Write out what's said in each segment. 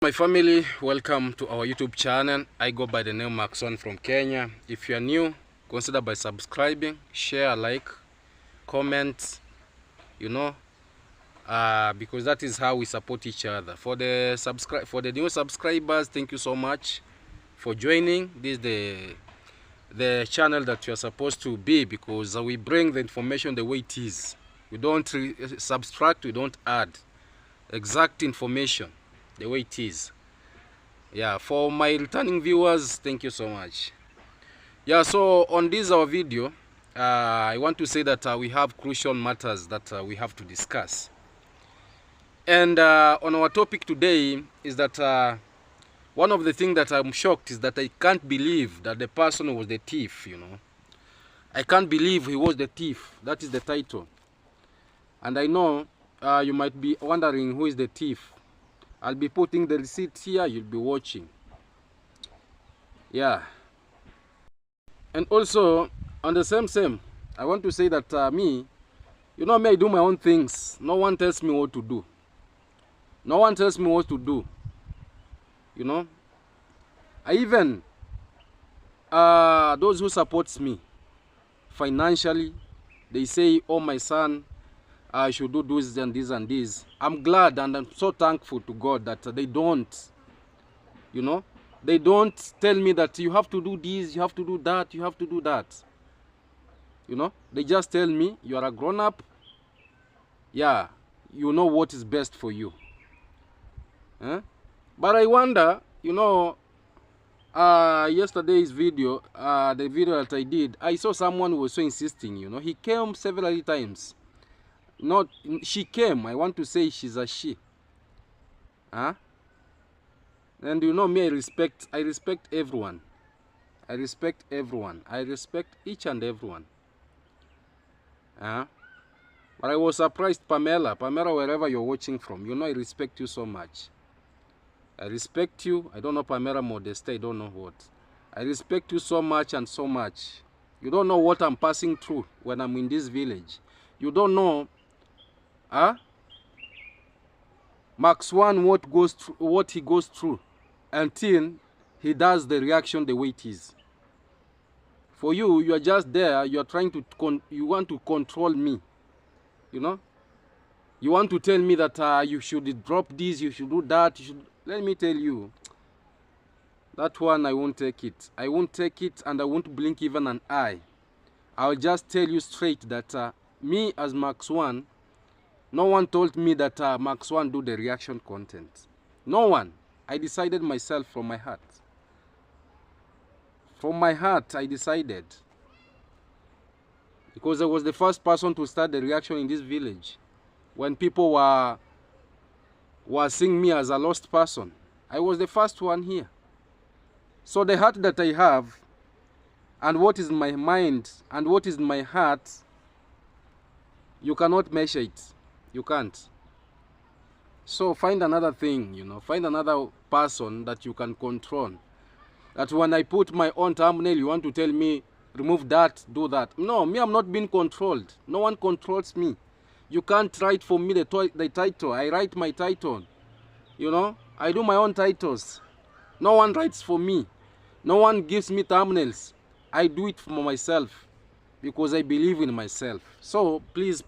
my family, welcome to our YouTube channel. I go by the name Maxon from Kenya. If you are new, consider by subscribing, share, like, comment, because that is how we support each other. For the new subscribers, thank you so much for joining. This is the channel that you are supposed to be, because we bring the information the way it is. We don't subtract, we don't add. Exact information the way it is. Yeah, for my returning viewers, thank you so much. Yeah, so on this our video, I want to say that we have crucial matters that we have to discuss. And on our topic today is that one of the things that I'm shocked is that I can't believe that the person was the thief, I can't believe he was the thief. That is the title. And I know you might be wondering who is the thief. I'll be putting the receipt here, you'll be watching. Yeah. And also, on the same, I want to say that me, I do my own things. No one tells me what to do. No one tells me what to do. I even, those who supports me financially, they say, oh my son, I should do this and this and this. I'm glad and I'm so thankful to God that they don't, they don't tell me that you have to do this, you have to do that, you have to do that. They just tell me you are a grown-up. Yeah, you know what is best for you. But I wonder, yesterday's video, the video that I did, I saw someone who was so insisting, he came several times. Not she came, I want to say she's a she. And me, I respect everyone. I respect everyone. I respect each and everyone. But I was surprised, Pamela, wherever you're watching from, I respect you so much. I respect you. I don't know Pamela Modeste, I don't know what. I respect you so much and so much. You don't know what I'm passing through when I'm in this village. You don't know Max 1 what he goes through until he does the reaction the way it is. For you, you are just there, you are trying to you want to control me. You want to tell me that you should drop this, you should do that, let me tell you, that one I won't take it. I won't take it, and I won't blink even an eye. I'll just tell you straight that me as Max 1, no one told me that Max 1 do the reaction content. No one. I decided myself from my heart. From my heart, I decided. Because I was the first person to start the reaction in this village. When people were seeing me as a lost person, I was the first one here. So the heart that I have, and what is in my mind, and what is in my heart, you cannot measure it. You can't. So find another thing, find another person that you can control. That when I put my own thumbnail, you want to tell me, remove that, do that. No, me, I'm not being controlled. No one controls me. You can't write for me the title. I write my title. I do my own titles. No one writes for me. No one gives me thumbnails. I do it for myself. Because I believe in myself. So, please,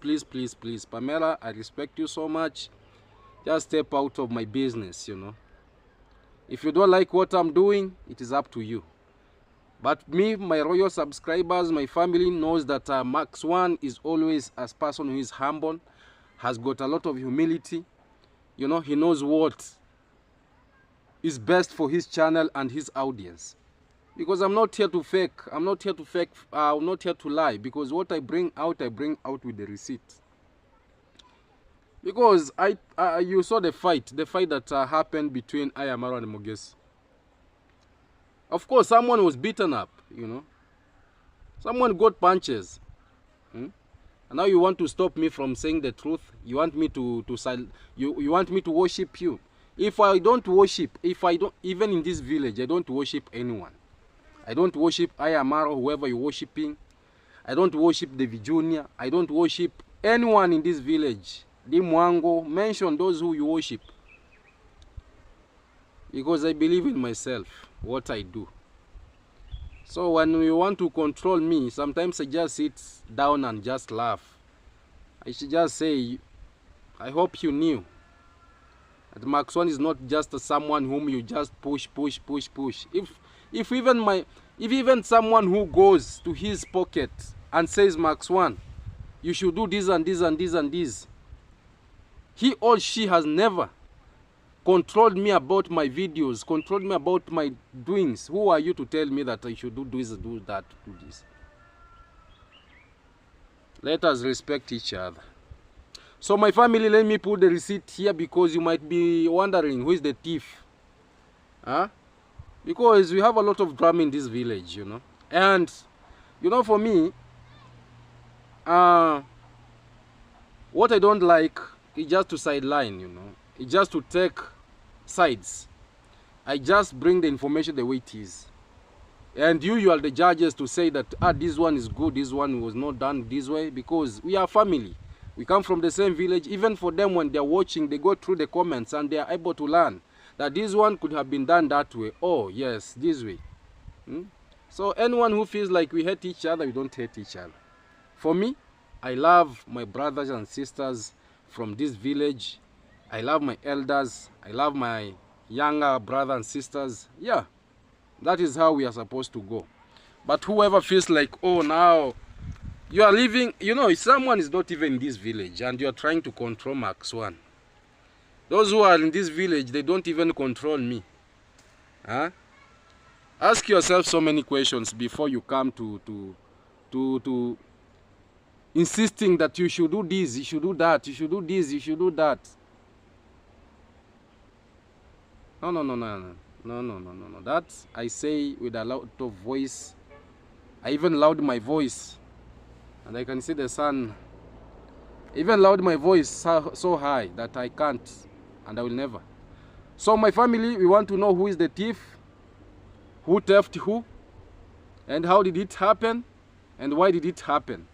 Pamela, I respect you so much. Just step out of my business, If you don't like what I'm doing, it is up to you. But me, my royal subscribers, my family knows that Max 1 is always a person who is humble, has got a lot of humility. He knows what is best for his channel and his audience. Because I'm not here to fake. I'm not here to lie. Because what I bring out with the receipt. Because you saw the fight that happened between Marwa and Mogesi. Of course, someone was beaten up, Someone got punches. And now you want to stop me from saying the truth. You want me to you want me to worship you. If I don't worship, even in this village, I don't worship anyone. I don't worship Marwa, whoever you're worshiping. I don't worship the Junior. I don't worship anyone in this village. Dimwango, mention those who you worship. because I believe in myself, what I do. So when you want to control me, sometimes I just sit down and just laugh. I should just say, I hope you knew that Max 1 is not just someone whom you just push. If even someone who goes to his pocket and says, Max 1, you should do this and this and this and this, he or she has never controlled me about my videos, controlled me about my doings. Who are you to tell me that I should do this, do that, do this? Let us respect each other. So my family, let me put the receipt here, because you might be wondering who is the thief. Huh? Because we have a lot of drama in this village, you know. And, you know, for me, what I don't like is just to sideline, you know. It's just to take sides. I just bring the information the way it is. And you are the judges to say that, this one is good, this one was not done this way, because we are family. We come from the same village. Even for them, when they're watching, they go through the comments and they are able to learn that this one could have been done that way. Oh, yes, this way. So anyone who feels like we hate each other, we don't hate each other. For me, I love my brothers and sisters from this village. I love my elders. I love my younger brothers and sisters. Yeah, that is how we are supposed to go. But whoever feels like, oh, now you are living, you know, if someone is not even in this village and you are trying to control Max 1. Those who are in this village, they don't even control me. Huh? Ask yourself so many questions before you come to insisting that you should do this, you should do that, you should do this, you should do that. No. That I say with a loud of voice. I even loud my voice. And I can see the sun. Even loud my voice so high that I can't, and I will never. So my family, we want to know who is the thief, who theft who, and how did it happen, and why did it happen.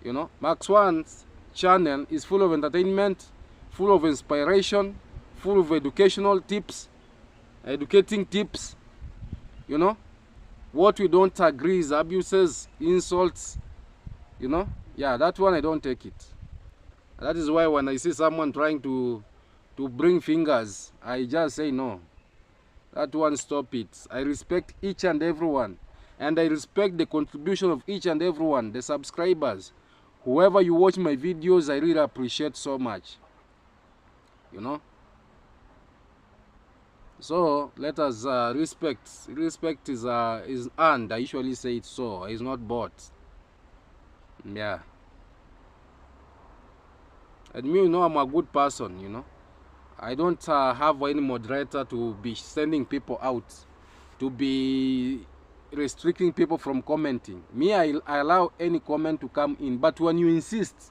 You know, Max 1's channel is full of entertainment, full of inspiration, full of educational tips, educating tips. You know, what we don't agree is abuses, insults. You know, yeah, that one I don't take it. That is why when I see someone trying to bring fingers, I just say no. That one, stop it. I respect each and everyone, and I respect the contribution of each and everyone, the subscribers. Whoever you watch my videos, I really appreciate so much. You know. So let us respect. Respect is earned. I usually say it so. It's not bought. Yeah. And me, you know, I'm a good person, you know. I don't have any moderator to be sending people out, to be restricting people from commenting. Me, I allow any comment to come in. But when you insist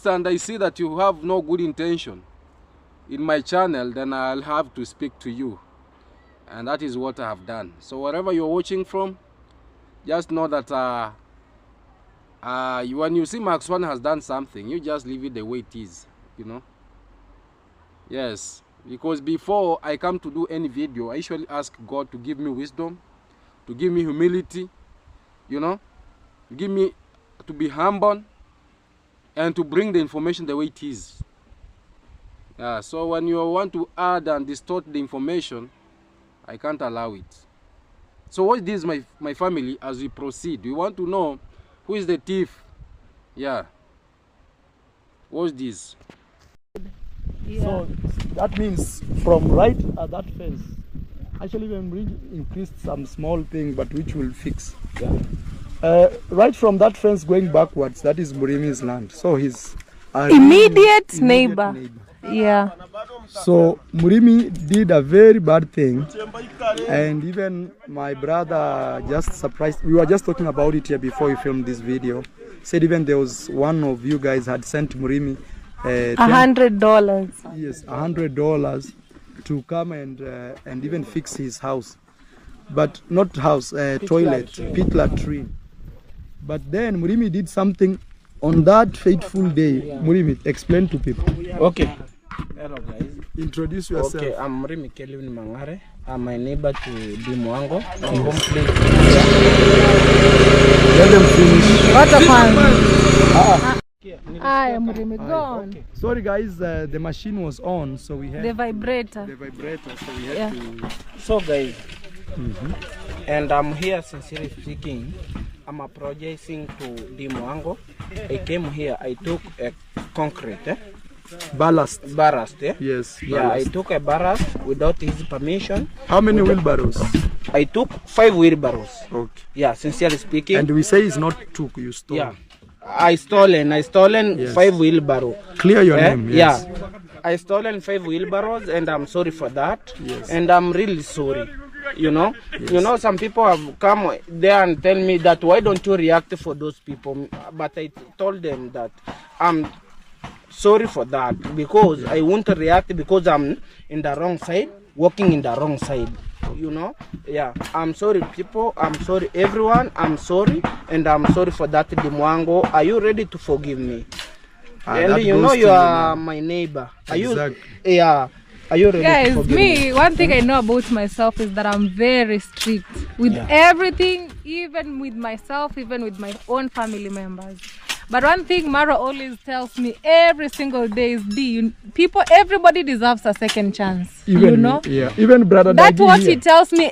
and I see that you have no good intention in my channel, then I'll have to speak to you. And that is what I have done. So wherever you're watching from, just know that when you see Max 1 has done something, you just leave it the way it is, you know. Yes, because before I come to do any video, I usually ask God to give me wisdom, to give me humility, you know, give me to be humble, and to bring the information the way it is. Yeah, so when you want to add and distort the information, I can't allow it. So what is my family as we proceed? We want to know who is the thief. Yeah. What's this? Yeah. So that means from right at that fence, actually we increased some small thing, but which will fix. Yeah. Right from that fence going backwards, that is Murimi's land. So he's immediate neighbor. Yeah. So Murimi did a very bad thing, and even my brother just surprised. We were just talking about it here before we filmed this video. Said even there was one of you guys had sent Murimi $100. Yes, $100 to come and even fix his house, but not house, toilet, pit latrine. But then Murimi did something on that fateful day. Murimi, explain to people. Okay. Hello guys. Introduce yourself. Okay, I'm Murimi Mangare. I'm my neighbor to Dimwango. My home place. Let them finish. What a fun. I am Murimi, go on. Okay. Sorry guys, the machine was on, so we had The vibrator. so we had to. So guys, and I'm here sincerely speaking. I'm apologizing to Dimwango. I came here, I took a concrete. Ballast. Yes. Yeah, Ballast. I took a ballast without his permission. How many wheelbarrows? I took 5 wheelbarrows. Okay. Yeah, sincerely speaking. And we say it's not took, you stole. Yeah, I stolen Yes. 5 wheelbarrows. Clear your name. Yes. Yeah, I stolen 5 wheelbarrows, and I'm sorry for that. Yes. And I'm really sorry. You know, some people have come there and tell me that why don't you react for those people? But I told them that I'm sorry for that because I won't react because I'm in the wrong side, walking in the wrong side. Yeah, I'm sorry people, I'm sorry everyone, I'm sorry, and I'm sorry for that. Dimwango, are you ready to forgive me? And you know you are my neighbor. Are Exactly. you? Yeah. Are you ready to Guys, forgive me, one thing I know about myself is that I'm very strict with everything, even with myself, even with my own family members. But one thing Marwa always tells me every single day is, everybody deserves a second chance. Even you know? Yeah. Even brother. That's Dagi what here. he tells me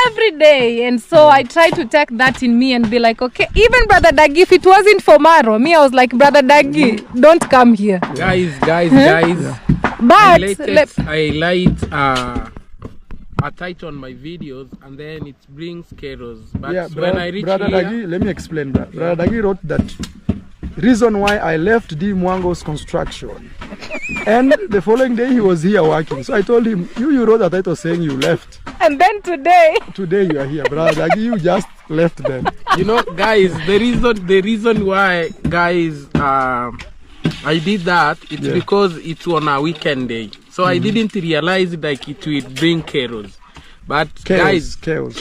every day. And so I try to take that in me and be like, okay, even brother Dagi, if it wasn't for Marwa, I was like, brother Dagi, don't come here. Guys. But I light a title on my videos, and then it brings chaos. But when I reach brother here, Dagi, let me explain that. Brother Dagi wrote that reason why I left Dimwango's construction. And the following day he was here working. So I told him, you wrote a title saying you left. and then today, You are here, brother Dagi. You just left them. guys, the reason why, guys, I did that, it's because it's on a weekend day. So I didn't realize like it will bring chaos. But guys, chaos.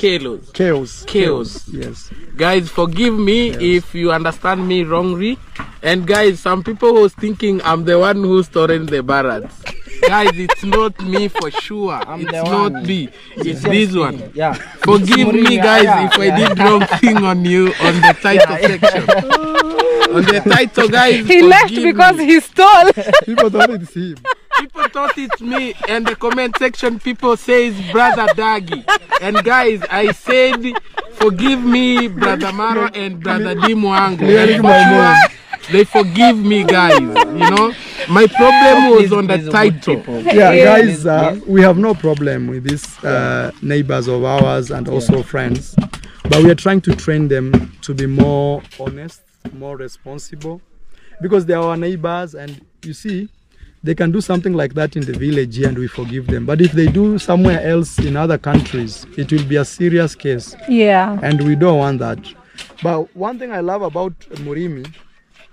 Yes. Guys, forgive me if you understand me wrongly. And guys, some people was thinking I'm the one who stolen the barracks. Guys, it's not me for sure. It's not me. It's this one. Yeah. Forgive me, guys, if I did wrong thing on you on the title section. On the title, guys. he left because he stole. People thought it's him. People thought it's me, and the comment section people says brother Dagi. And guys, I said forgive me, brother Marwa and brother Dimwango. Clearing my name. They forgive me, guys. My problem was on the title. Guys, we have no problem with these neighbors of ours and also friends, but we are trying to train them to be more honest, more responsible, because they are our neighbors. And you see, they can do something like that in the village here and we forgive them, but if they do somewhere else in other countries, it will be a serious case. Yeah. And we don't want that. But one thing I love about Murimi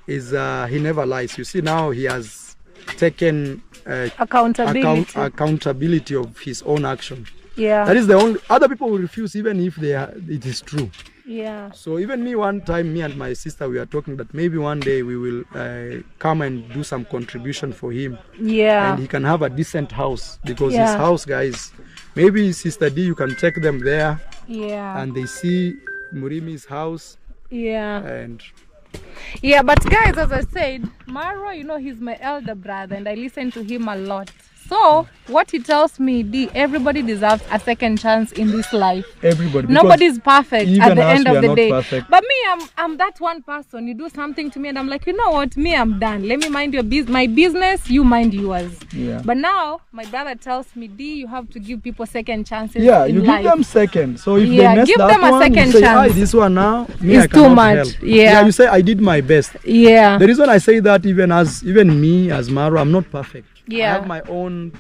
is he never lies. You see, now he has taken accountability of his own action. Yeah. That is the only. Other people will refuse even if it is true. Yeah. So even me, one time, me and my sister, we are talking that maybe one day we will come and do some contribution for him. Yeah. And he can have a decent house, because his house, guys, maybe Sister D, you can take them there. Yeah. And they see Murimi's house. Yeah. And yeah, but guys, as I said, Marwa, he's my elder brother and I listen to him a lot. So what he tells me, everybody deserves a second chance in this life. Everybody. Nobody's perfect at the end of the day. Perfect. But me, I'm that one person. You do something to me and I'm like, you know what? Me, I'm done. Let me mind my business. You mind yours. Yeah. But now my brother tells me, you have to give people second chances. Yeah, in you life. give them second. So if they mess give that them a one, second you say, chance. this one now, it's too much. Help. Yeah. You say I did my best. Yeah. The reason I say that, even me as Marwa, I'm not perfect. Yeah. I have my own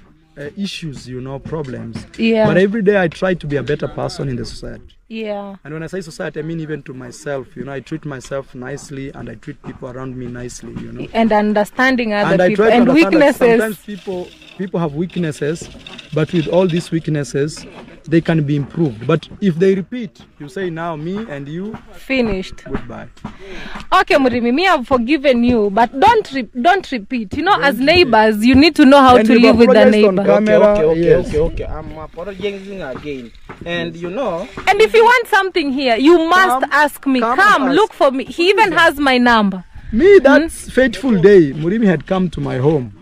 issues, problems. Yeah. But every day I try to be a better person in the society. Yeah. And when I say society, I mean even to myself. I treat myself nicely and I treat people around me nicely. And understanding other and people I try to and understand weaknesses. That sometimes people have weaknesses, but with all these weaknesses, they can be improved. But if they repeat, you say now me and you Finished. goodbye. Okay, Murimi, me I've forgiven you, but don't repeat. You know, as neighbors, you need to know how And to you've live with the apologized on neighbor. camera. Yes. Okay. I'm apologizing again. And you know, And if you want something here, you must ask me. come Come, ask. look for me. He even has my number. Me, that fateful day, Murimi had come to my home.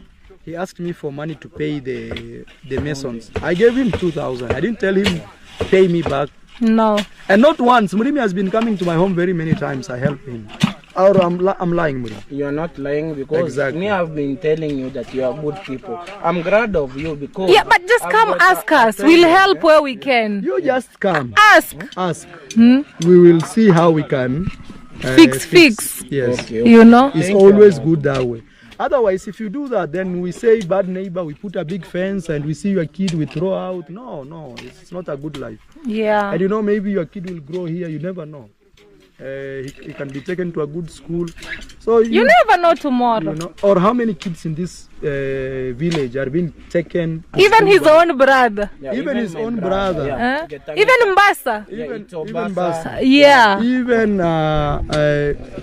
He asked me for money to pay the masons. I gave him 2,000. I didn't tell him pay me back. No. And not once. Murimi has been coming to my home very many times. I help him. Or I'm lying, Murimi. you're not lying because Exactly. me, I've been telling you that you are good people. I'm glad of you because Yeah, but just come ask us. We'll help where we can. You just come. Ask. Ask. We will see how we can Fix. Yes. Okay. You know? It's always good that way. Otherwise, if you do that, then we say bad neighbor, we put a big fence and we see your kid, we throw out. No, it's not a good life. Yeah. And you know, maybe your kid will grow here, you never know. He can be taken to a good school. So You never know tomorrow. you know, or how many kids in this village are being taken? Even his own brother. Yeah, even his my own brother. Huh? Get a- Even Mbasa. Even it's Obasa. Basa. Yeah. Even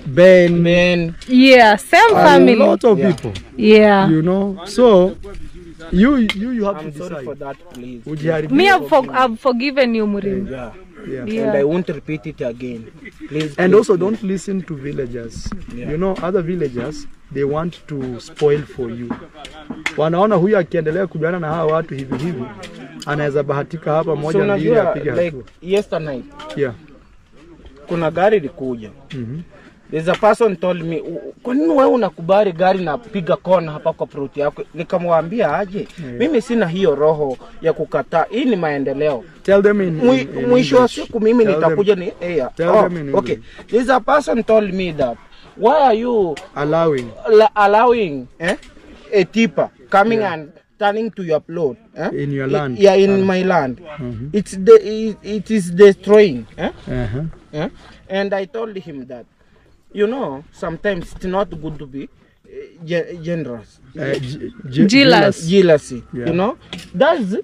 Ben. Man, Yeah. Same A family. lot of people, Yeah. you know. So you have I'm to sorry for decide. that, please. Would you have Me, I've forgiven you, Murimi. Yeah. yeah. Yeah. And I won't repeat it again. Please. And please, also please. don't listen to villagers. Yeah. You know, other villagers, they want to spoil for you. Wanaona huyu akiendelea kujuana na hawa watu hivi hivi, anaweza bahatika hapa So moja mbili unajua, apige like hatua. yesterday night, Yeah. kuna gari likuja. There's a person told me, kwa nini wewe unakubali gari na piga kona hapa kwa plot yako? Nikamwambia aje, mimi sina hiyo roho ya kukataa. Hii ni maendeleo. Tell them in Mwisho wa English. siku mimi Tell nitakuja them- ni tell them in okay. English. There's a person told me that why are you allowing. allowing a tipper coming and turning to your plot In your land. Yeah, in my land. It is destroying. Uh-huh. And I told him that, you know, sometimes it's not good to be generous. Jealousy. Yeah. You know, that's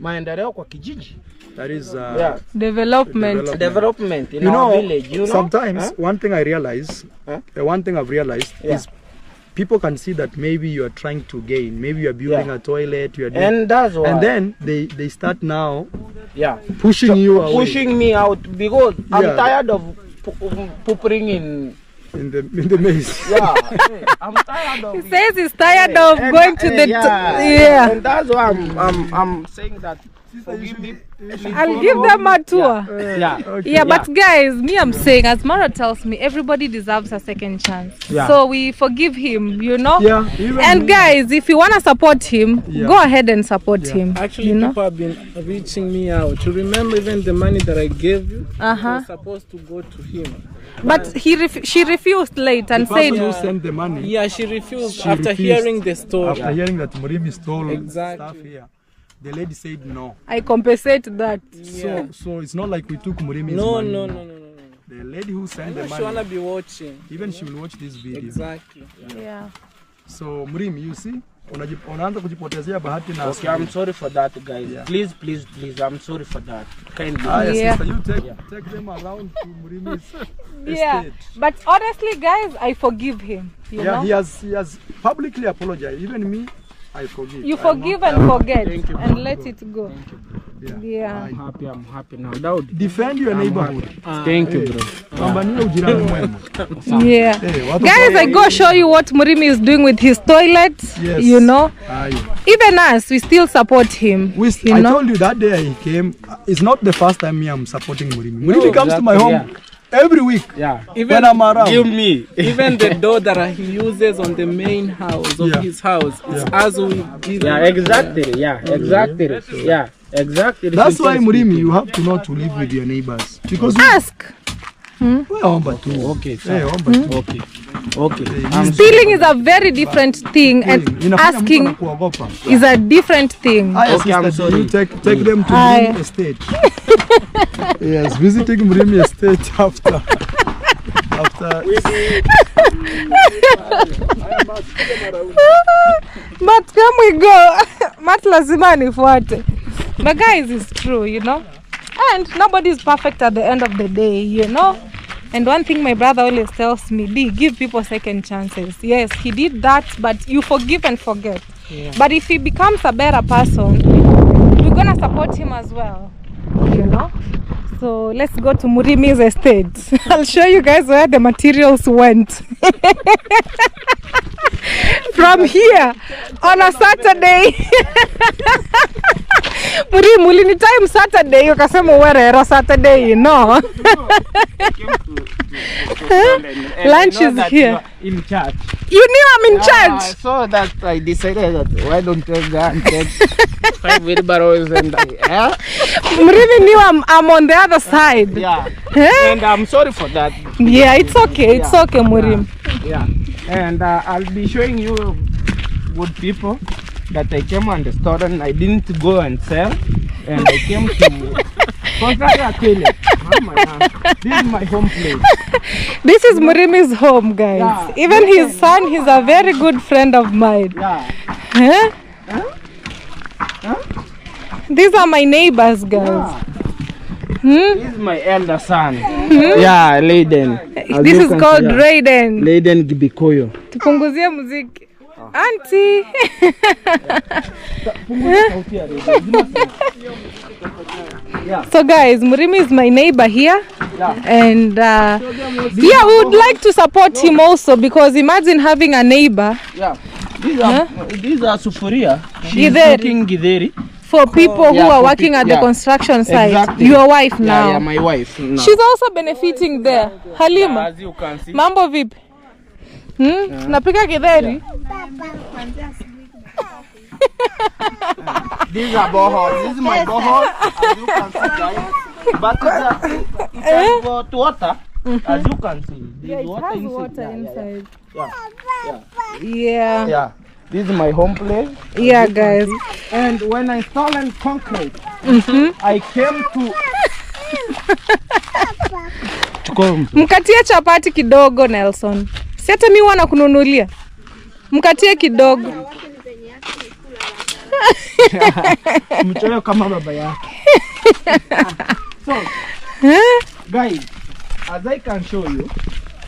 maendeleo kwa kijiji. That is Yeah. Development. Development in you our know, village. You know, sometimes one thing I realize, one thing I've realized Yeah. is people can see that maybe you are trying to gain, maybe you are building Yeah. a toilet, you are doing, and that's why. and then they start now yeah, pushing you away pushing me out because I'm Yeah. tired of pooping in. in the maze. Yeah, I'm tired of. He says he's tired of going to the yeah. And that's why I'm saying that. Forgive me. I'll give them a tour. Yeah. Yeah, but guys, me I'm saying, as Mara tells me, everybody deserves a second chance. Yeah. So we forgive him, you know. Yeah, even And me. guys, if you wanna support him, Yeah. go ahead and support him. Actually, you know. people have been reaching me out to remember even the money that I gave you. Was supposed to go to him. But she refused late and The person said, who sent the money Yeah, she refused She after refused. hearing the story. after hearing that Murimi stole Exactly. stuff here. The lady said no. I compensate that. Yeah. So it's not like we took Murimi's No, money. no. The lady who sent the She wanna money, be watching. even she will watch this video. Exactly. Yeah. So Murimi, you see, unaanza kujipotezea bahati na Okay, I'm sorry for that, guys. Please, I'm sorry for that. Kindly. Yes, Yeah. sister, you take them around to Murimi's Yeah. estate. But honestly, guys, I forgive him. You Yeah, know. he has publicly apologized. Even me, I forgive. You I'm forgive not- and forget Thank you. and let it go. Yeah. I'm happy now. Daud. Defend your neighborhood. Thank you, bro. Pambania ujirani mwema. Yeah. Eh, watu Guys, kwa- I go show you what Murimi is doing with his toilet. Yes. You know, Aye. even us, we still support him. I you know, told you that day he came. It's not the first time me I'm supporting Murimi. Murimi comes to my exactly, home every week Yeah. when I'm around. me. Even the door that he uses on the main house of Yeah. his house is as we give Yeah, him. exactly. Yeah, exactly. Yeah, exactly. That's why Murimi, you have to know to live with your neighbors because ask. we omba tu. Okay, Eh, omba tu. Okay. Stealing is a very different thing, and Inafanya mtu asking anakuogopa. is a different thing. Aya, Okay, I'm sister, sorry. you take them to Aye. Murimi estate. Yes, visiting Murimi estate after. But come we go. Mat lazima nifuate. But guys, it's true, you know. And nobody is perfect at the end of the day, you know. And one thing my brother always tells me, D, give people second chances. Yes, he did that, but you forgive and forget. Yeah. But if he becomes a better person, we're gonna support him as well, you know. So let's go to Murimi's estate. I'll show you guys where the materials went. From here on a Saturday. Murimi time Saturday, ukasema uwerera Saturday, you know. Lunch is here. In church. You knew I'm in church. So that I decided that why don't I go and take 5 wheelbarrows and Murimi knew I'm on the other side. Yeah. And I'm sorry for that. Yeah, it's okay. It's okay, Murimi. Yeah. And I'll be showing you good people that I came on the store and I didn't go and sell. And I came to contract a toilet. This is my home place. This is Murimi's home, guys. Yeah. Even his son, he's a very good friend of mine. Yeah. Huh? Huh? These are my neighbors, guys. Yeah. This is my elder son. Yeah, Leiden. This is called Raiden. Leiden Gibikoyo. Tupunguzie muziki. Auntie. So guys, Murimi is my neighbor here, and yeah, we would like to support him also, because imagine having a neighbor. Yeah, these are sufuria. She's cooking githeri for people who are working at the construction site. Exactly. Your wife now. Yeah, my wife. No. She's also benefiting there. Halima, as you can see. Mambo vipi? Napika githeri. These are boreholes. This is my borehole, as you can see, guys. But it has got water, as you can see. Yeah, it has water inside. Yeah. Yeah. This is my home place. Yeah, guys. And when I installed concrete, I came to. Mkatie chapati kidogo, Nelson. Si hata mimi wana kununulia. Mkatie kidogo. Mchoyo kama baba yake. So, guys, as I can show you,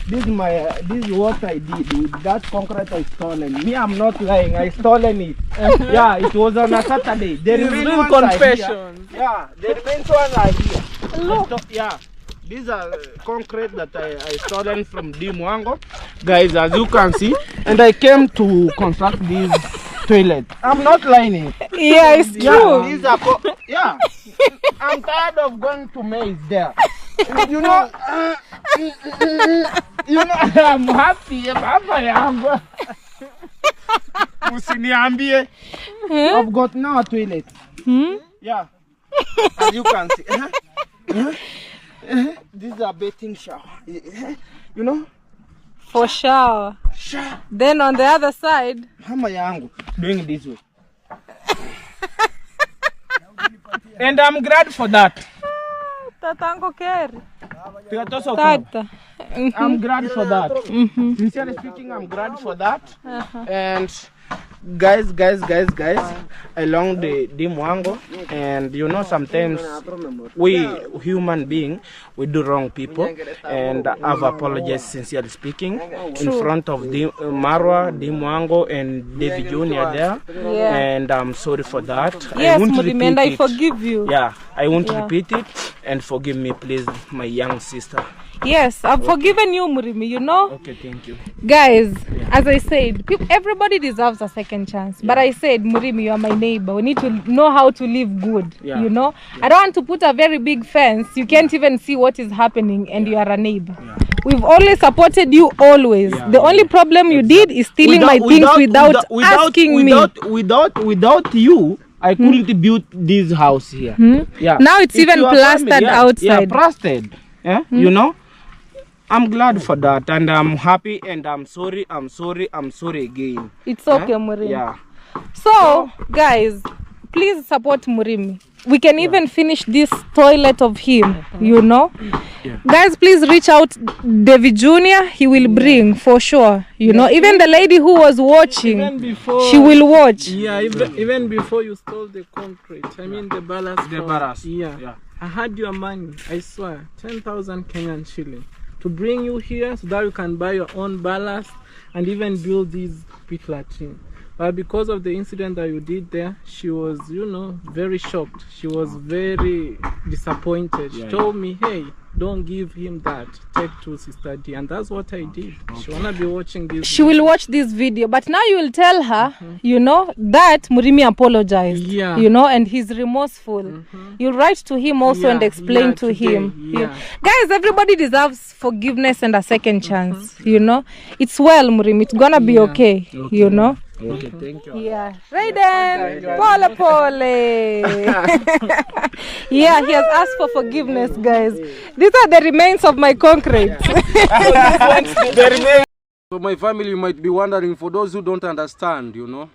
this is what I did with that concrete I stolen. Me, I'm not lying. I stolen it. Yeah, it was on a Saturday. The remaining confessions. Yeah, the remaining ones are here. Look. Yeah. These are concrete that I stolen from Dimwango. Guys, as you can see, and I came to construct this toilet. I'm not lying. Yeah, it's true. These are I'm tired of going to maize there. You know, I'm happy. I've got now a toilet. Yeah, as you can see. This is a bathing shower. You know? For shower. Then on the other side, Mama yangu doing this way. And I'm glad for that. Tatango Kerry. Tata. I'm glad for that. Sincerely speaking, I'm glad for that. And guys, along the Dimwango, and you know, sometimes we human beings, we do wrong people, and I've apologized, sincerely speaking, in front of Marwa, Dimwango, and Davy Jr. there, and I'm sorry for that. Yes, Murimi, and I forgive you. Yeah, I won't repeat it, and forgive me, please, my young sister. Yes, I've forgiven you, Murimi, you know. Okay, thank you. Guys, as I said, everybody deserves a second chance. But I said, Murimi, you are my neighbor. We need to know how to live good, you know. I don't want to put a very big fence. You can't even see what is happening, and you are a neighbor. We've always supported you, always. The only problem you did is stealing my things without asking me. Without you, I couldn't build this house here. Yeah. Now it's even plastered outside. Yeah, plastered. Yeah, you know. I'm glad for that, and I'm happy, and I'm sorry again. It's okay, Murimi. Yeah. So, guys, please support Murimi. We can even finish this toilet of him, you know. Guys, please reach out Davy Jr. He will bring for sure, you know. Even the lady who was watching, Even before, she will watch. Yeah, even before you stole the concrete, I mean the ballast. The ballast. Yeah. I had your money, I swear, 10,000 Kenyan shilling to bring you here so that you can buy your own ballast and even build this pit latrine. But because of the incident that you did there, she was, you know, very shocked. She was very disappointed. She told me, hey, don't give him that. Take to Sister D. And that's what I did. She wanna be watching this. She will watch this video. But now you will tell her, you know, that Murimi apologized. Yeah. You know, and he's remorseful. You write to him also and explain to today, him. yeah. Guys, everybody deserves forgiveness and a second chance. You know, it's well, Murimi. It's gonna be okay. You know. Okay, thank you. Yeah, Raiden, pole pole. Yeah, he has asked for forgiveness, guys. These are the remains of my concrete. So my family, you might be wondering, for those who don't understand, you know,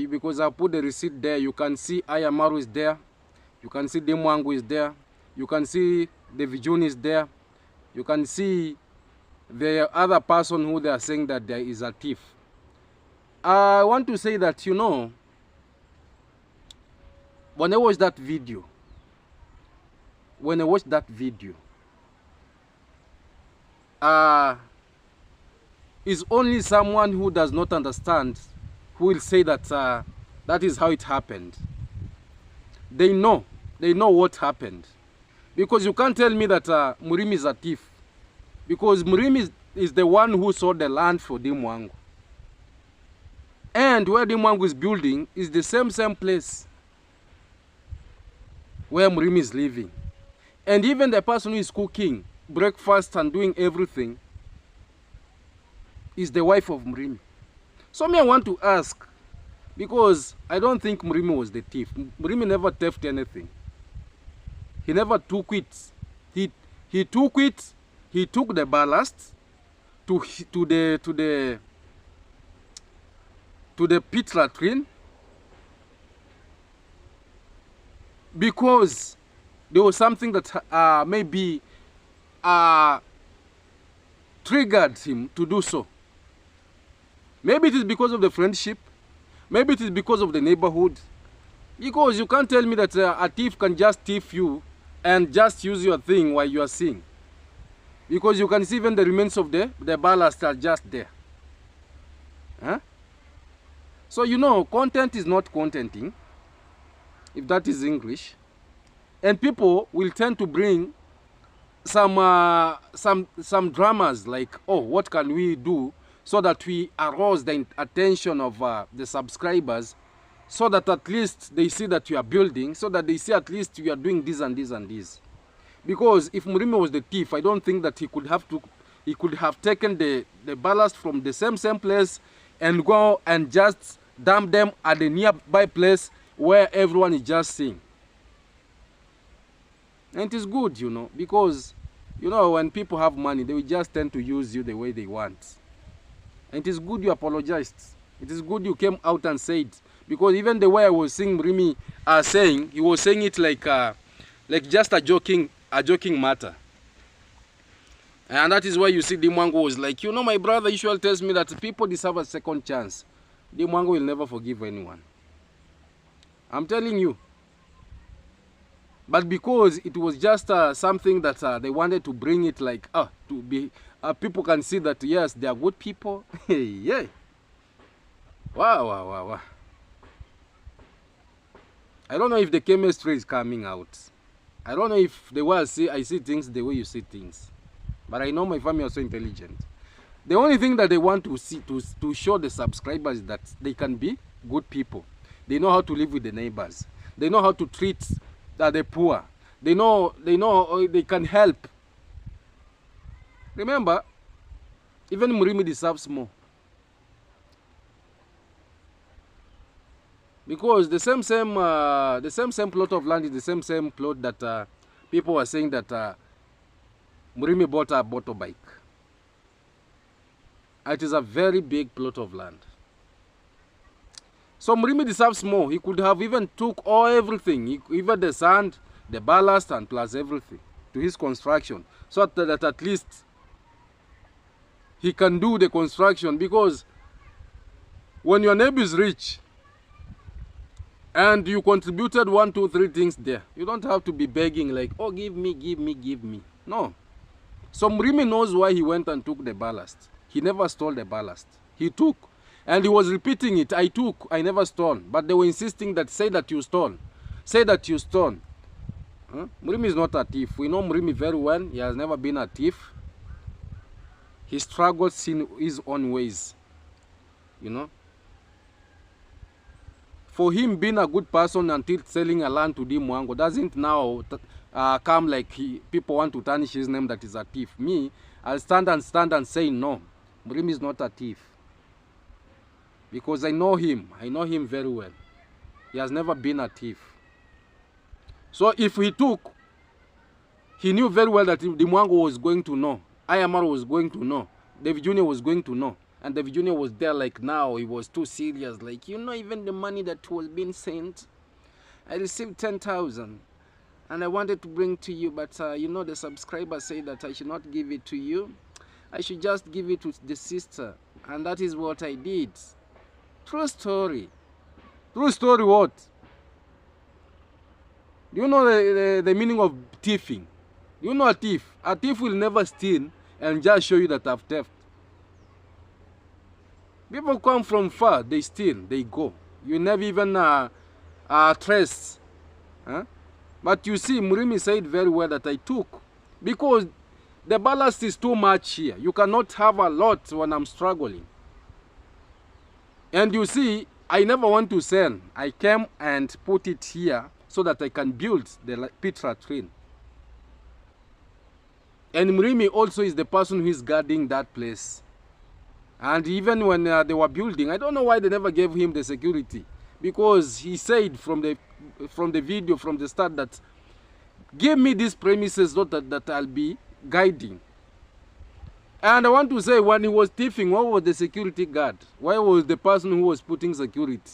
because I put the receipt there, you can see Ayamaru is there, you can see Demwangu is there, you can see the Vijun is there, you can see the other person who they are saying that there is a thief. I want to say that, you know, when I watched that video, is only someone who does not understand who will say that that is how it happened. They know what happened, because you can't tell me that Murimi is a thief. Because Murimi is the one who sold the land for Dimwangu. And where Dimwangu is building is the same place where Murimi is living. And even the person who is cooking breakfast and doing everything is the wife of Murimi. So me, I want to ask, because I don't think Murimi was the thief. Murimi never theft anything. He never took it. He took it. He took the ballast to the pit latrine because there was something that maybe triggered him to do so. Maybe it is because of the friendship. Maybe it is because of the neighborhood. Because you can't tell me that a thief can just thief you and just use your thing while you are seeing. Because you can see even the remains of the ballast are just there. Huh? So, you know, content is not contenting, if that is English. And people will tend to bring some dramas like, oh, what can we do so that we arouse the attention of the subscribers, so that at least they see that you are building, so that they see at least you are doing this and this and this. Because if Murimi was the thief, I don't think that he could have taken the ballast from the same place and go and just dump them at the nearby place where everyone is just seeing. And it is good, you know, because, you know, when people have money, they will just tend to use you the way they want. And it is good you apologized. It is good you came out and said, because even the way I was seeing Murimi saying, he was saying it like just a joking matter. And that is why you see Dimwangu was like, you know, my brother usually tells me that people deserve a second chance. Dimwangu will never forgive anyone. I'm telling you. But because it was just something that they wanted to bring it like, to be, people can see that, yes, they are good people. Yeah. Wow. I don't know if the chemistry is coming out. I don't know if the way I see things the way you see things. But I know my family are so intelligent. The only thing that they want to see, to show the subscribers, is that they can be good people. They know how to live with the neighbors. They know how to treat the poor. They know they can help. Remember, even Murimi deserves more. Because the same plot of land is the same plot that people were saying that Murimi bought a motorbike. It is a very big plot of land. So Murimi deserves more. He could have even took everything, even the sand, the ballast, and plus everything to his construction, so that at least he can do the construction. Because when your neighbor is rich and you contributed 1, 2, 3 things there, you don't have to be begging like, oh, give me, give me, give me. No. So Murimi knows why he went and took the ballast. He never stole the ballast. He took. And he was repeating it. I took, I never stole. But they were insisting that, say that you stole. Say that you stole. Huh? Murimi is not a thief. We know Murimi very well. He has never been a thief. He struggles in his own ways. You know. For him being a good person until selling a land to Dimwango doesn't now come like people want to tarnish his name that is a thief. Me, I'll stand and say no. Murimi is not a thief. Because I know him very well. He has never been a thief. So if he took, he knew very well that Dimwango was going to know. Ayamaro was going to know. David Jr. was going to know. And David Jr. was there like now. He was too serious. Like, you know, even the money that was being sent, I received 10,000. And I wanted to bring to you. But, you know, the subscriber said that I should not give it to you. I should just give it to the sister. And that is what I did. True story. True story what? Do you know the meaning of thieving? You know a thief? A thief will never steal and just show you that I've theft. People come from far, they steal, they go. You never even trace. Huh? But you see, Murimi said very well that I took. Because the ballast is too much here. You cannot have a lot when I'm struggling. And you see, I never want to sell. I came and put it here so that I can build the pit latrine. And Murimi also is the person who is guarding that place. And even when they were building, I don't know why they never gave him the security. Because he said from the video, from the start, that give me these premises so that I'll be guiding. And I want to say, when he was thieving, where was the security guard? Where was the person who was putting security?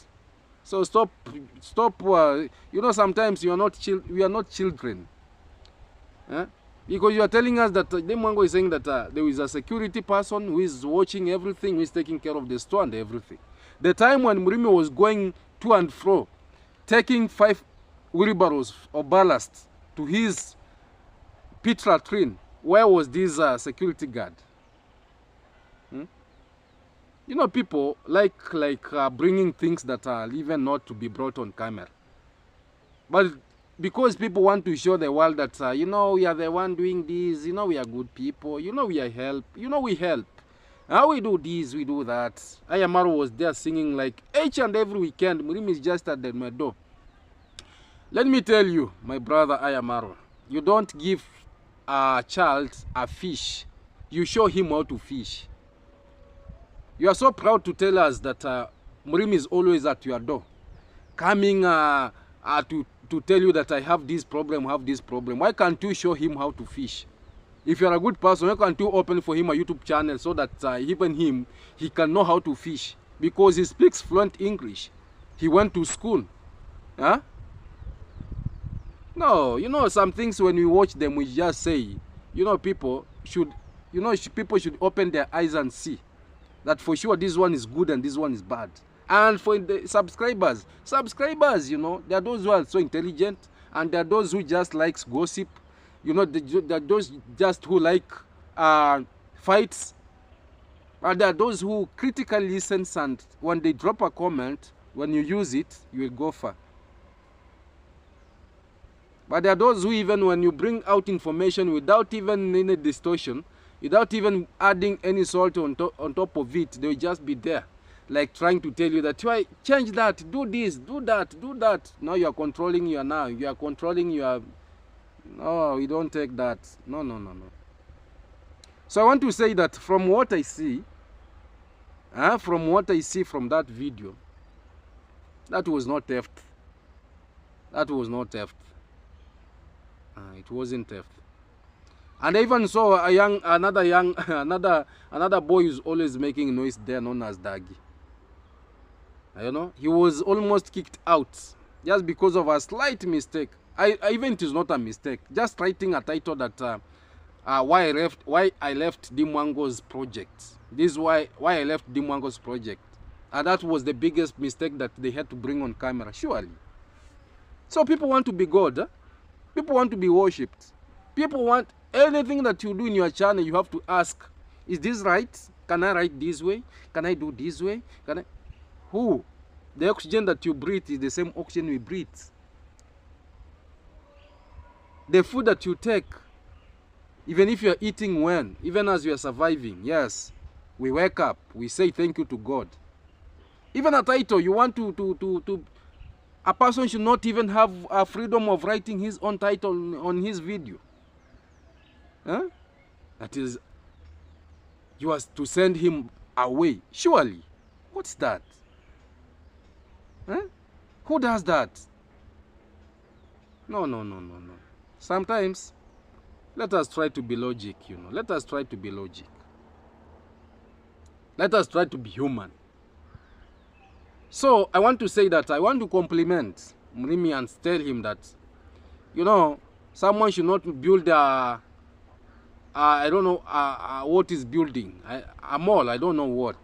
So stop. You know, sometimes we are not children. Eh? Because you are telling us that Dimwango is saying that there is a security person who is watching everything, who is taking care of the store and everything. The time when Murimi was going to and fro, taking 5 wheelbarrows of ballast to his pit latrine, where was this security guard? You know, people like bringing things that are even not to be brought on camera. But because people want to show the world that, you know, we are the one doing this, you know, we are good people, you know, we are help, you know, we help. How we do this, we do that. Ayamaro was there singing like each and every weekend. Murimi is just at my door. Let me tell you, my brother Ayamaro, you don't give a child a fish. You show him how to fish. You are so proud to tell us that Murimi is always at your door, coming to tell you that I have this problem, Why can't you show him how to fish? If you are a good person, why can't you open for him a YouTube channel so that even he can know how to fish? Because he speaks fluent English. He went to school. Huh? No, you know, some things when we watch them, we just say, you know, people should open their eyes and see that for sure this one is good and this one is bad. And for the subscribers, you know, there are those who are so intelligent, and there are those who just likes gossip. You know, there are those just who like fights. And there are those who critically listen, and when they drop a comment, when you use it, you will go far. But there are those who, even when you bring out information without even any distortion, without even adding any salt on top of it, they will just be there, like trying to tell you that, try, change that, do this, do that, do that. Now you are controlling No, we don't take that. No. So I want to say that from what I see, from that video, that was not theft. That was not theft. It wasn't theft. And I even saw another boy who's always making noise there, known as Dagi. You know, he was almost kicked out just because of a slight mistake. Even it is not a mistake, just writing a title that why I left Dimwango's project. This is why I left Dimwango's project. And that was the biggest mistake that they had to bring on camera, surely. So people want to be God. Huh? People want to be worshipped. People want anything that you do in your channel, you have to ask, is this right? Can I write this way? Can I do this way? Can I? Who? The oxygen that you breathe is the same oxygen we breathe. The food that you take, even if you are eating when, even as you are surviving, yes, we wake up, we say thank you to God. Even a title, you want to a person should not even have a freedom of writing his own title on his video. Huh? That is, you are to send him away. Surely. What's that? Huh? Who does that? No. Sometimes, let us try to be logic, you know. Let us try to be logic. Let us try to be human. So, I want to say that I want to compliment Murimi and tell him that, you know, someone should not build I don't know what is building, a mall, I don't know what.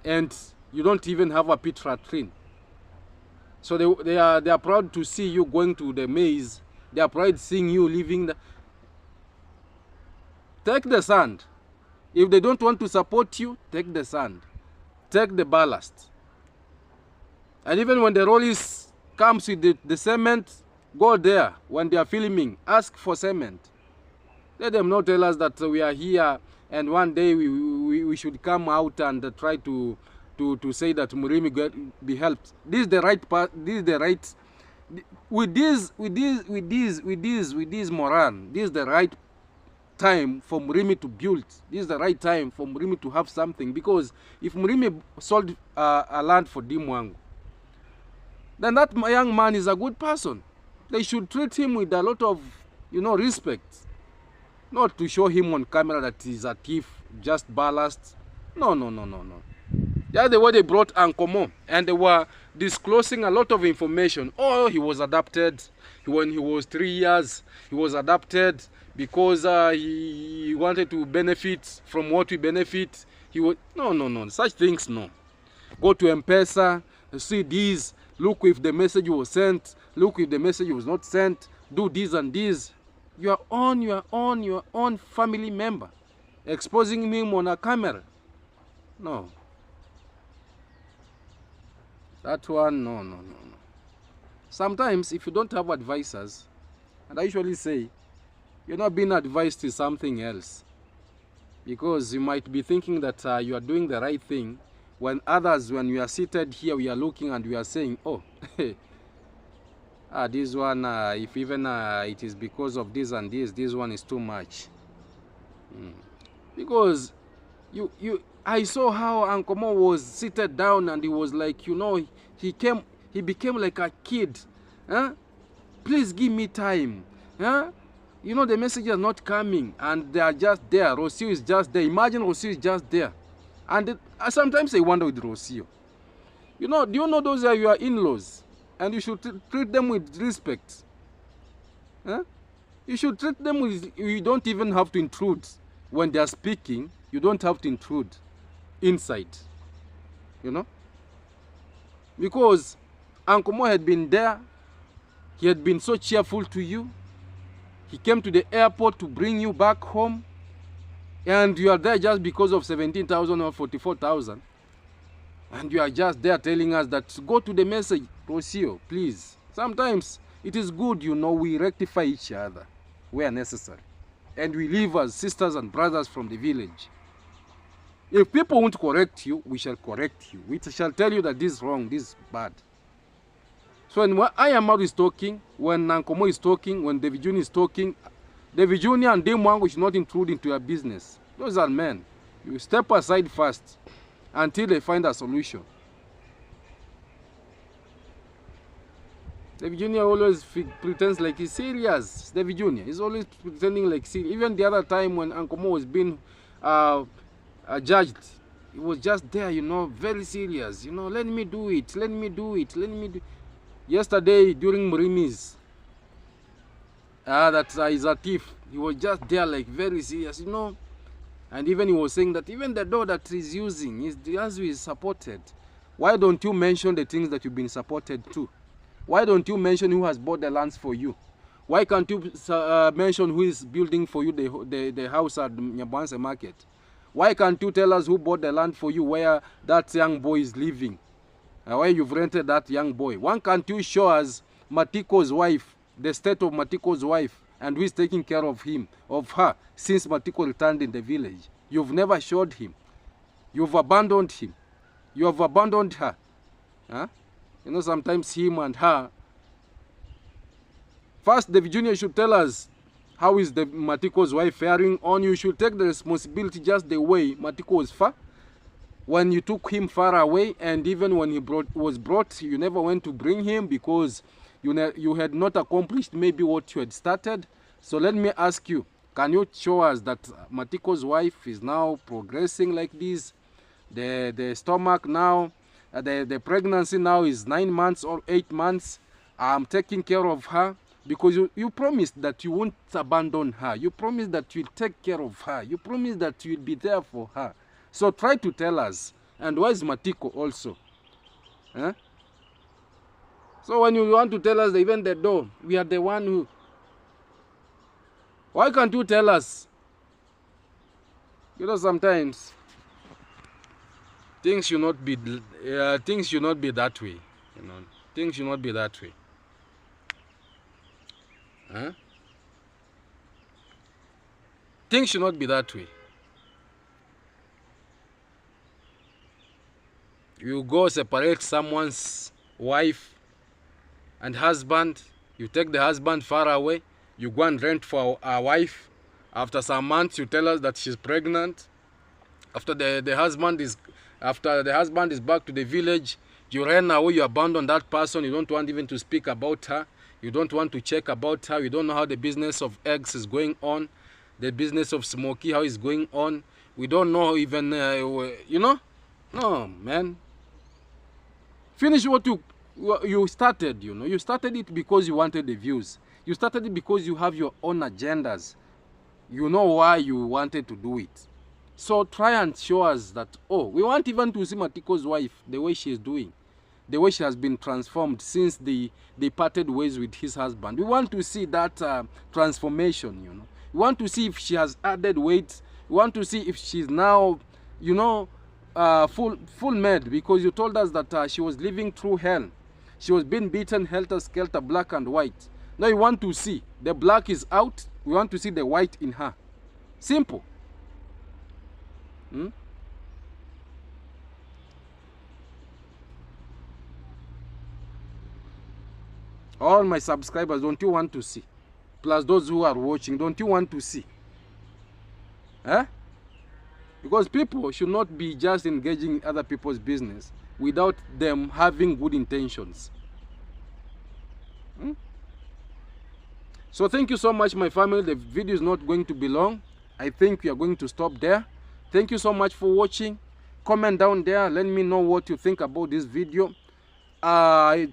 And you don't even have a pit latrine. So they are proud to see you going to the maze. They are proud seeing you leaving. Take the sand. If they don't want to support you, take the sand. Take the ballast. And even when the rollies comes with the cement, go there. When they are filming, ask for cement. Let them not tell us that we are here and one day we should come out and try to say that Murimi be helped. This is the right part. This is the right. With this Moran, this is the right time for Murimi to build. This is the right time for Murimi to have something. Because if Murimi sold a land for Dimwango, then that young man is a good person. They should treat him with a lot of, you know, respect. Not to show him on camera that he's a thief, just ballast. No. That's the way they brought Ankomo, and they were disclosing a lot of information. Oh, he was adopted when he was 3 years. He was adopted because he wanted to benefit from what we benefit. He was no. Such things, no. Go to M-Pesa, see this. Look if the message was sent. Look if the message was not sent. Do this and this. Your own family member, exposing him on a camera. No. That one, no. Sometimes, if you don't have advisors, and I usually say, you're not being advised to something else. Because you might be thinking that you are doing the right thing, when others, when we are seated here, we are looking and we are saying, oh, this one, if even it is because of this and this one is too much. Because I saw how Ankomo was seated down and he was like, you know, he became like a kid. Huh? Please give me time. Huh? You know, the message is not coming and they are just there. Rocio is just there. Imagine Rocio is just there. And sometimes I wonder with Rocio. You know, do you know those are your in-laws? And you should treat them with respect. Huh? You should treat them with, you don't even have to intrude. When they are speaking, you don't have to intrude inside. You know? Because Ankomo had been there. He had been so cheerful to you. He came to the airport to bring you back home. And you are there just because of 17,000 or 44,000. And you are just there telling us that go to the message, Rocio, please. Sometimes it is good, you know, we rectify each other where necessary. And we live as sisters and brothers from the village. If people won't correct you, we shall correct you. We shall tell you that this is wrong, this is bad. So when Ayamaru is talking, when Nankomo is talking, when David Jr. is talking, David Jr. and Dimwango should not intrude into your business. Those are men. You step aside first until they find a solution. David Jr. always pretends like he's serious. David Jr. is always pretending like serious. Even the other time when Ankomo was being judged, He was just there, you know, very serious. You know, let me do it, let me do it, let me do. Yesterday during Murimi's, that is a thief. He was just there, like very serious, you know. And even he was saying that even the door that he's using is as we supported. Why don't you mention the things that you've been supported to? Why don't you mention who has bought the lands for you? Why can't you mention who is building for you the house at Nyabanse market? Why can't you tell us who bought the land for you where that young boy is living? Where you've rented that young boy? Why can't you show us Matiko's wife, the state of Matiko's wife, and who is taking care of him, of her, since Matiko returned in the village? You've never showed him. You've abandoned him. You have abandoned her. Huh? You know, sometimes him and her. First, the Junior should tell us how is the Matiko's wife faring on. You should take the responsibility just the way Matiko was far. When you took him far away, and even when he was brought, you never went to bring him because you had not accomplished maybe what you had started. So let me ask you, can you show us that Matiko's wife is now progressing like this? The stomach now, the pregnancy now is 9 months or 8 months. I'm taking care of her because you promised that you won't abandon her. You promised that you'll take care of her. You promised that you'll be there for her. So try to tell us. And where is Matiko also? Huh? So when you want to tell us that even the door, we are the one who... Why can't you tell us? You know, sometimes things should not be that way. You know, things should not be that way. Huh? Things should not be that way. You go separate someone's wife and husband. You take the husband far away. You go and rent for a wife. After some months, you tell us that she's pregnant. After the husband is back to the village, you ran away. You abandon that person. You don't want even to speak about her. You don't want to check about her. You don't know how the business of eggs is going on, the business of smoky how is going on. We don't know even you know. No, man. Finish what you started. You know, you started it because you wanted the views. You started it because you have your own agendas. You know why you wanted to do it. So try and show us that, oh, we want even to see Matiko's wife, the way she is doing, the way she has been transformed since they parted ways with his husband. We want to see that transformation, you know. We want to see if she has added weight. We want to see if she's now, you know, full mad, because you told us that she was living through hell. She was being beaten helter-skelter, black and white. Now you want to see the black is out. We want to see the white in her. Simple. All my subscribers, don't you want to see? Plus those who are watching, don't you want to see? Huh? Because people should not be just engaging in other people's business without them having good intentions. So thank you so much, my family. The video is not going to be long. I think we are going to stop there. Thank you so much for watching. Comment down there. Let me know what you think about this video.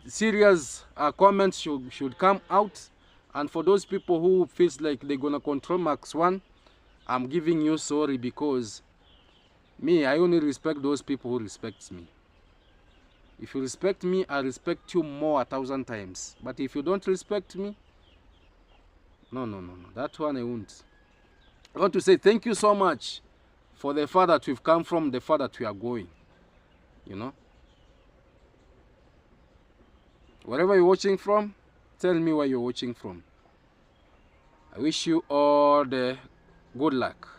Serious comments should come out. And for those people who feels like they're gonna control Max 1, I'm giving you sorry, because me, I only respect those people who respects me. If you respect me, I respect you more 1,000 times. But if you don't respect me, no, that one I won't. I want to say thank you so much for the far that we've come from, the far that we are going. You know, wherever you're watching from, tell me where you're watching from. I wish you all the good luck.